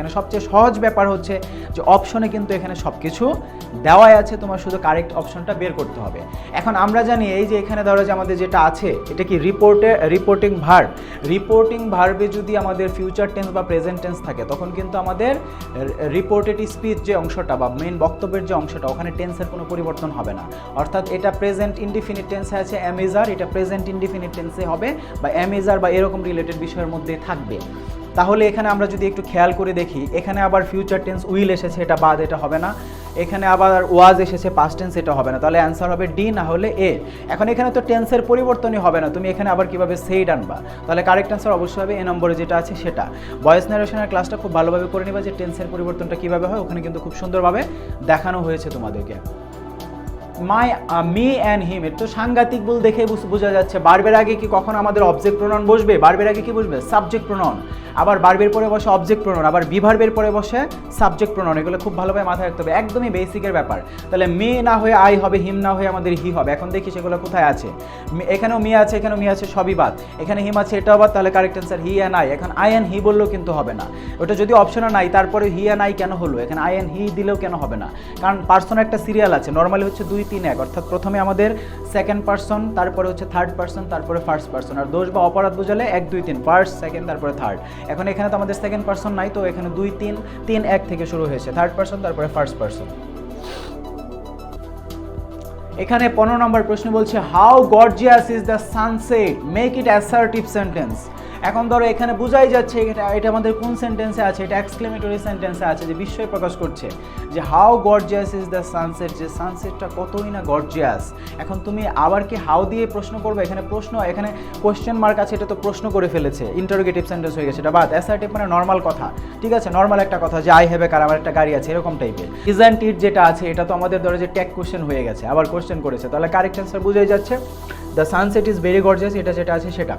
এখানে সবচেয়ে সহজ ব্যাপার হচ্ছে যে অপশনে কিন্তু এখানে সব কিছু দেওয়াই আছে, তোমার শুধু কারেক্ট অপশনটা বের করতে হবে। এখন আমরা জানি এই যে এখানে ধরো যে আমাদের যেটা আছে এটা কি রিপোর্টিং ভার্ব। রিপোর্টিং ভার্বে যদি আমাদের ফিউচার টেন্স বা প্রেজেন্ট টেন্স থাকে তখন কিন্তু আমাদের রিপোর্টেড স্পিচ যে অংশটা বা মেইন বক্তব্যের যে অংশটা ওখানে টেন্সের কোনো পরিবর্তন হবে না। অর্থাৎ এটা প্রেজেন্ট ইনডিফিনিট টেন্সে আছে এম ইজ আর, এটা প্রেজেন্ট ইনডিফিনিট টেন্সে হবে বা এম ইজ আর বা এরকম রিলেটেড বিষয়ের মধ্যে থাকবে। তাহলে এখানে আমরা যদি একটু খেয়াল করে দেখি, এখানে আবার ফিউচার টেন্স উইল এসেছে, এটা বাদ, এটা হবে না। এখানে আবার ওয়াজ এসেছে পাস্ট টেন্স, এটা হবে না। তাহলে অ্যান্সার হবে ডি না হলে এ। এখন এখানে তো টেন্সের পরিবর্তনই হবে না, তুমি এখানে আবার কিভাবে সেইড আনবা? তাহলে কারেক্ট অ্যান্সার অবশ্যই হবে এ নম্বরে যেটা আছে সেটা। ভয়েস ন্যারেশনের ক্লাসটা খুব ভালোভাবে করে নিবা যে টেন্সের পরিবর্তনটা কিভাবে হয়, ওখানে কিন্তু খুব সুন্দরভাবে দেখানো হয়েছে তোমাদেরকে। মি অ্যান্ড হিম, এটা তো সাংঘাতিক বল দেখে বোঝা যাচ্ছে। বার্বের আগে কি কখন আমাদের অবজেক্ট প্রোনাউন বসবে? বার্বের আগে কি বসবে? Subject pronoun. আবার বার্বের পরে বসে অবজেক্ট প্রোনাউন, আবার বিভার্বের পরে বসে সাবজেক্ট প্রোনাউন। এগুলো খুব ভালোভাবে মাথায় রাখতে হবে, একদমই বেসিকের ব্যাপার। তাহলে মি না হয়ে আই হবে, হিম না হয়ে আমাদের হি হবে। এখন দেখি সেগুলো কোথায় আছে। এখানেও মি আছে, এখানেও মি আছে, সবই বাদ। এখানে হিম আছে, এটাও বাদ। তাহলে correct answer he and I. এখন আই অ্যান্ড হি বললেও কিন্তু হবে না, ওটা যদি অপশনে নাই তারপরে হি অ্যান্ড আই কেন হলো? এখানে আই অ্যান্ড হি দিলেও কেন হবে না? কারণ পার্সন একটা সিরিয়াল আছে, নর্মালি হচ্ছে 2 3 1, অর্থাৎ প্রথমে আমাদের সেকেন্ড পার্সন, তারপরে হচ্ছে থার্ড পার্সন, তারপরে ফার্স্ট পার্সন। আর দোষ বা অপরাধ বোঝালে 1 2 3, ফার্স্ট সেকেন্ড তারপরে থার্ড। এখন এখানে তো আমাদের সেকেন্ড পার্সন নাই, তো এখানে 2 3 3 1 থেকে শুরু হয়েছে, থার্ড পার্সন তারপরে ফার্স্ট পার্সন। এখানে 15 নম্বর প্রশ্ন বলছে how gorgeous is the sunset, make it assertive sentence. এখন ধরো এখানে বোঝাই যাচ্ছে এটা আমাদের কোন সেন্টেন্সে আছে, এটা এক্সক্লেমেটরি সেন্টেন্সে আছে যে বিস্ময় প্রকাশ করছে যে how gorgeous is the sunset, যে সানসেটটা কতই না গর্জিয়াস। এখন তুমি আবার কি হাউ দিয়ে প্রশ্ন করবে? এখানে প্রশ্ন, এখানে কোয়েশ্চেন মার্ক আছে, এটা তো প্রশ্ন করে ফেলেছে, ইন্টারোগেটিভ সেন্টেন্স হয়ে গেছে এটা বাদ। অ্যাসার্টিভ মানে নর্মাল কথা, ঠিক আছে, নর্মাল একটা কথা যে আই হ্যাভ এ কার, আমার একটা গাড়ি আছে, এরকম টাইপের। ইজন্ট ইট যেটা আছে এটা তো আমাদের ধরো যে ট্যাগ কোয়েশ্চেন হয়ে গেছে, আবার কোয়েশ্চেন করেছে, তাহলে কারেক্ট অ্যান্সার বোঝাই যাচ্ছে the sunset is very gorgeous, এটা যেটা আছে সেটা।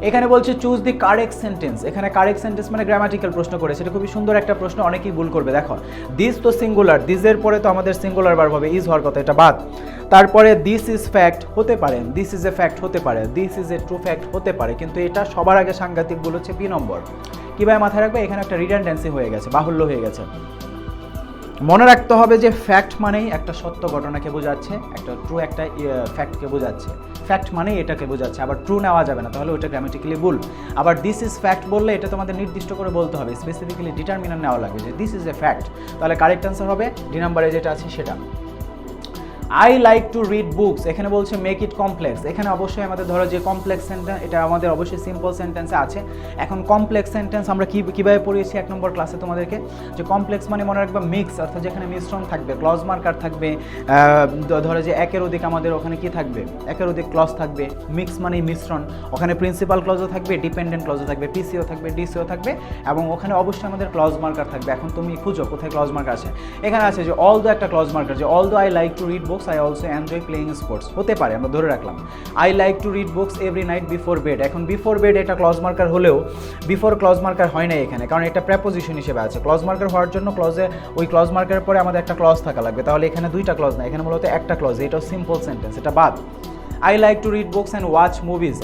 এখানে বলছে চুজ দি কারেক্ট সেন্টেন্স। এখানে কারেক্ট সেন্টেন্স মানে গ্রামাটিক্যাল প্রশ্ন করেছে, এটা খুবই সুন্দর একটা প্রশ্ন, অনেকেই ভুল করবে। দেখো দিস তো সিঙ্গুলার, দিসের পরে তো আমাদের সিঙ্গুলার ভার্ব হবে, ইজ হওয়ার কথা, এটা বাদ। তারপরে দিস ইজ ফ্যাক্ট হতে পারে, দিস ইজ এ ফ্যাক্ট হতে পারে, this is a true fact হতে পারে, কিন্তু এটা সবার আগে সাংঘাতিক ভুল হচ্ছে বি নম্বর। কীভাবে মাথায় রাখবে? এখানে একটা রিডান্ডেন্সি হয়ে গেছে, বাহুল্য হয়ে গেছে। মনে রাখতে হবে যে ফ্যাক্ট মানেই একটা সত্য ঘটনাকে বোঝাচ্ছে, একটা ট্রু একটা ফ্যাক্টকে বোঝাচ্ছে, ফ্যাক্ট মানেই এটাকে বোঝাচ্ছে, আবার ট্রু নেওয়া যাবে না, তাহলে ওটা গ্রামাটিক্যালি ভুল। আবার দিস ইজ ফ্যাক্ট বললে এটা তোমাদের নির্দিষ্ট করে বলতে হবে, স্পেসিফিক্যালি ডিটারমিনার নেওয়া লাগবে যে দিস ইজ এ ফ্যাক্ট, তাহলে কারেক্ট অ্যান্সার হবে ডি নাম্বারে যেটা আছে সেটা। I like to read books, এখানে বলছে মেক ইট কমপ্লেক্স। এখানে অবশ্যই আমাদের ধরো যে কমপ্লেক্স সেন্টেন্স, এটা আমাদের অবশ্যই সিম্পল সেন্টেন্সে আছে। এখন কমপ্লেক্স সেন্টেন্স আমরা কীভাবে পড়িয়েছি 1 নম্বর ক্লাসে তোমাদেরকে, যে কমপ্লেক্স মানে মনে রাখবা মিক্স, অর্থাৎ যেখানে মিশ্রণ থাকবে, ক্লজ মার্কার থাকবে, ধরো যে একের অধিক আমাদের ওখানে কি থাকবে, একের অধিক ক্লজ থাকবে। মিক্স মানে মিশ্রণ, ওখানে প্রিন্সিপাল ক্লজও থাকবে, ডিপেন্ডেন্ট ক্লজও থাকবে, পিসিও থাকবে, ডিসিও থাকবে, এবং ওখানে অবশ্যই আমাদের ক্লজ মার্কার থাকবে। এখন তুমি খুঁজো কোথায় ক্লজ মার্কার আছে। এখানে আছে যে অল দো একটা ক্লজ মার্কার, যে all though I like to read books I also enjoy playing sports, হতে পারে, আমরা ধরে রাখলাম। I like to read books every night before bed, এখন বিফোর বেড এটা ক্লজ মার্কার হলেও বিফোর ক্লজ মার্কার হয় না এখানে, কারণ এটা প্রেপোজিশন হিসেবে আছে। ক্লজ মার্কার হওয়ার জন্য ক্লজে ওই ক্লজ মার্কারের পরে আমাদের একটা ক্লজ থাকা লাগবে, তাহলে এখানে 2টা ক্লজ না, এখানে মূলত একটা ক্লজ, এটাও সিম্পল সেন্টেন্স, এটা বাদ। I like to read books and watch movies,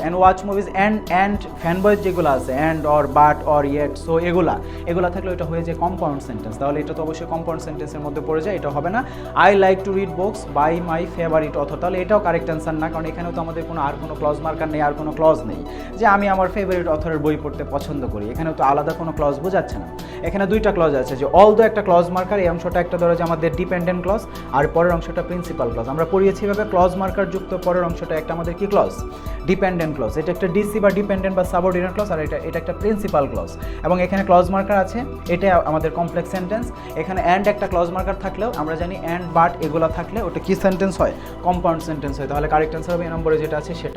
and fanboys যেগুলো আছে and or but or yet, so এগুলা থাকলে এটা হয়ে যায় কম্পাউন্ড সেন্টেন্স, তাহলে এটা তো অবশ্যই কম্পাউন্ড সেন্টেন্সের মধ্যে পড়ে যায়, এটা হবে না। I like to read books by my favorite author, তাহলে এটাও কারেক্ট অ্যান্সার না, কারণ এখানেও তো আমাদের কোনো ক্লজ মার্কার নেই, আর কোনো ক্লজ নেই যে আমি আমার ফেভারিট অথরের বই পড়তে পছন্দ করি, এখানেও তো আলাদা কোনো ক্লজ বোঝাচ্ছে না। এখানে 2টা ক্লজ আছে, যে অল দো একটা ক্লজ মার্কার, এই অংশটা একটা ধরো যে আমাদের ডিপেন্ডেন্ট ক্লজ, আর পরের অংশটা প্রিন্সিপাল ক্লজ। আমরা পড়িয়েছি এভাবে ক্লজ মার্কার যুক্ত পরের অংশটা একটা আমাদের কি ক্লজ, ডিপেন্ডেন্ট ক্লজ, এটা একটা ডিসি বা ডিপেন্ডেন্ট বা সাবঅর্ডিনেট ক্লজ, আর এটা একটা প্রিন্সিপাল ক্লজ, এবং এখানে ক্লজ মার্কার আছে, এটা আমাদের কমপ্লেক্স সেন্টেন্স। এখানে অ্যান্ড একটা ক্লজ মার্কার থাকলেও আমরা জানি অ্যান্ড বাট এগুলো থাকলে ওটা কি সেন্টেন্স হয়, কম্পাউন্ড সেন্টেন্স হয়, তাহলে কারেক্ট অ্যান্সার হবে এ নম্বরে যেটা আছে সেটা।